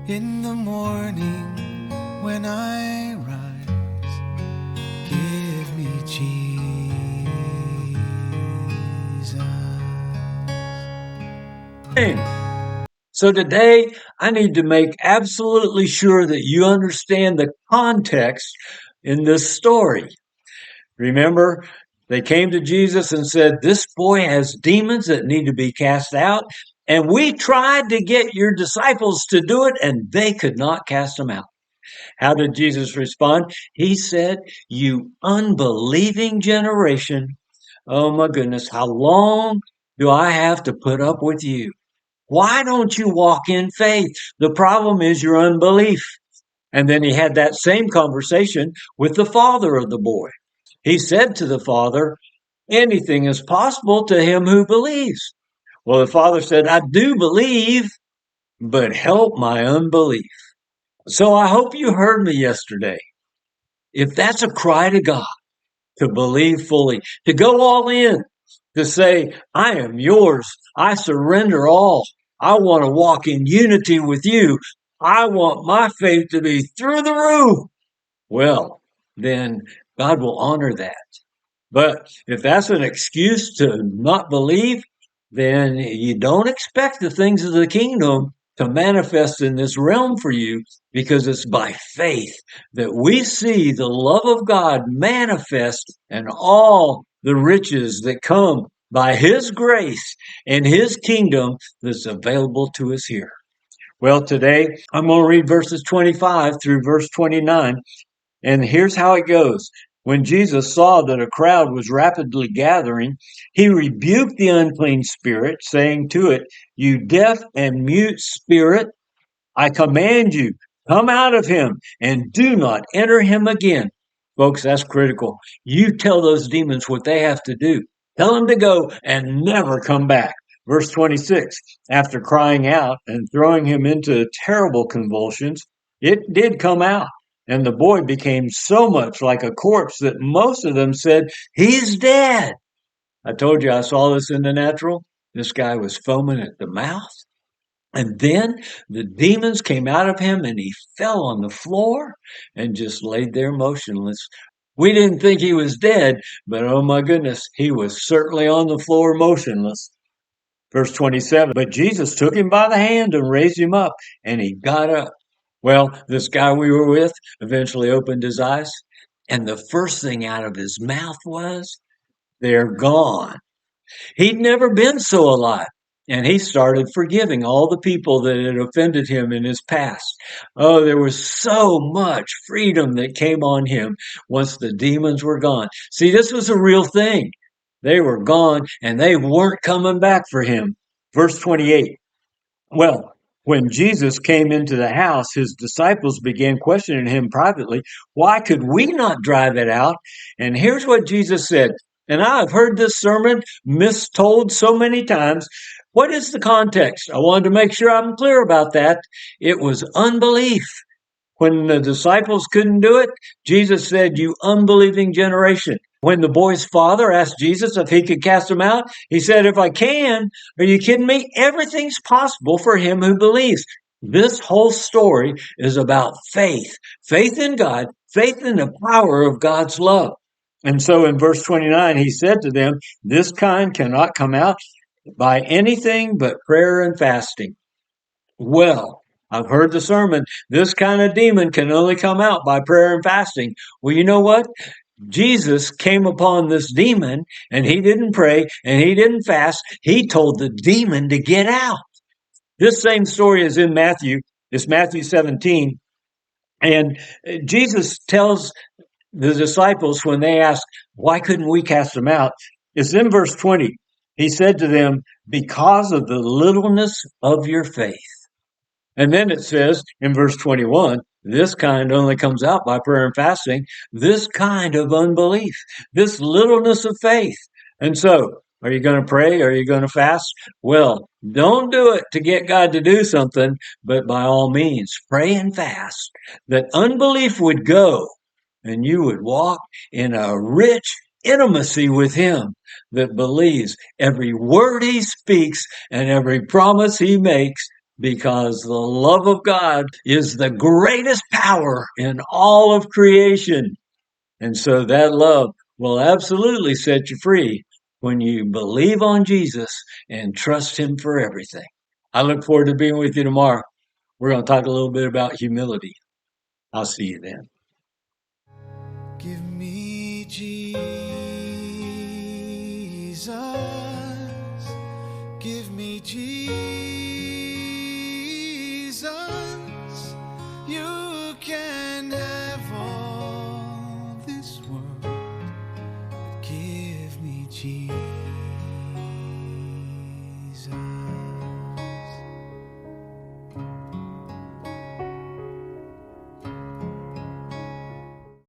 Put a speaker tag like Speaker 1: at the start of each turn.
Speaker 1: In the morning when I rise, give me Jesus.
Speaker 2: So today, I need to make absolutely sure that you understand the context in this story. Remember, they came to Jesus and said, "This boy has demons that need to be cast out. And we tried to get your disciples to do it, and they could not cast them out." How did Jesus respond? He said, "You unbelieving generation. Oh my goodness, how long do I have to put up with you? Why don't you walk in faith? The problem is your unbelief." And then he had that same conversation with the father of the boy. He said to the father, "Anything is possible to him who believes." Well, the father said, "I do believe, but help my unbelief." So I hope you heard me yesterday. If that's a cry to God, to believe fully, to go all in, to say, "I am yours. I surrender all. I want to walk in unity with you. I want my faith to be through the roof." Well, then God will honor that. But if that's an excuse to not believe, then you don't expect the things of the kingdom to manifest in this realm for you, because it's by faith that we see the love of God manifest and all the riches that come by his grace and his kingdom that's available to us here. Well, today I'm going to read verses 25 through verse 29. And here's how it goes. When Jesus saw that a crowd was rapidly gathering, he rebuked the unclean spirit, saying to it, "You deaf and mute spirit, I command you, come out of him and do not enter him again." Folks, that's critical. You tell those demons what they have to do. Tell them to go and never come back. Verse 26, after crying out and throwing him into terrible convulsions, it did come out. And the boy became so much like a corpse that most of them said, "He's dead." I told you I saw this in the natural. This guy was foaming at the mouth. And then the demons came out of him and he fell on the floor and just laid there motionless. We didn't think he was dead, but oh my goodness, he was certainly on the floor motionless. Verse 27, but Jesus took him by the hand and raised him up, and he got up. Well, this guy we were with eventually opened his eyes, and the first thing out of his mouth was, "They're gone." He'd never been so alive. And he started forgiving all the people that had offended him in his past. Oh, there was so much freedom that came on him once the demons were gone. See, this was a real thing. They were gone and they weren't coming back for him. Verse 28. Well, when Jesus came into the house, his disciples began questioning him privately. "Why could we not drive it out?" And here's what Jesus said. And I've heard this sermon mistold so many times. What is the context? I wanted to make sure I'm clear about that. It was unbelief. When the disciples couldn't do it, Jesus said, "You unbelieving generation." When the boy's father asked Jesus if he could cast him out, he said, "If I can." Are you kidding me? Everything's possible for him who believes. This whole story is about faith. Faith in God, faith in the power of God's love. And so in verse 29, he said to them, "This kind cannot come out by anything but prayer and fasting." Well, I've heard the sermon. This kind of demon can only come out by prayer and fasting. Well, you know what? Jesus came upon this demon and he didn't pray and he didn't fast. He told the demon to get out. This same story is in Matthew. It's Matthew 17. And Jesus tells the disciples when they ask, "Why couldn't we cast them out?" It's in verse 20. He said to them, "Because of the littleness of your faith." And then it says in verse 21, this kind only comes out by prayer and fasting, this kind of unbelief, this littleness of faith. And so, are you going to pray? Are you going to fast? Well, don't do it to get God to do something, but by all means, pray and fast that unbelief would go and you would walk in a rich intimacy with him that believes every word he speaks and every promise he makes because the love of God is the greatest power in all of creation. And so that love will absolutely set you free when you believe on Jesus and trust Him for everything. I look forward to being with you tomorrow. We're going to talk a little bit about humility. I'll see you then.
Speaker 1: Give me Jesus. Give me Jesus. You can have all this world, but give me Jesus.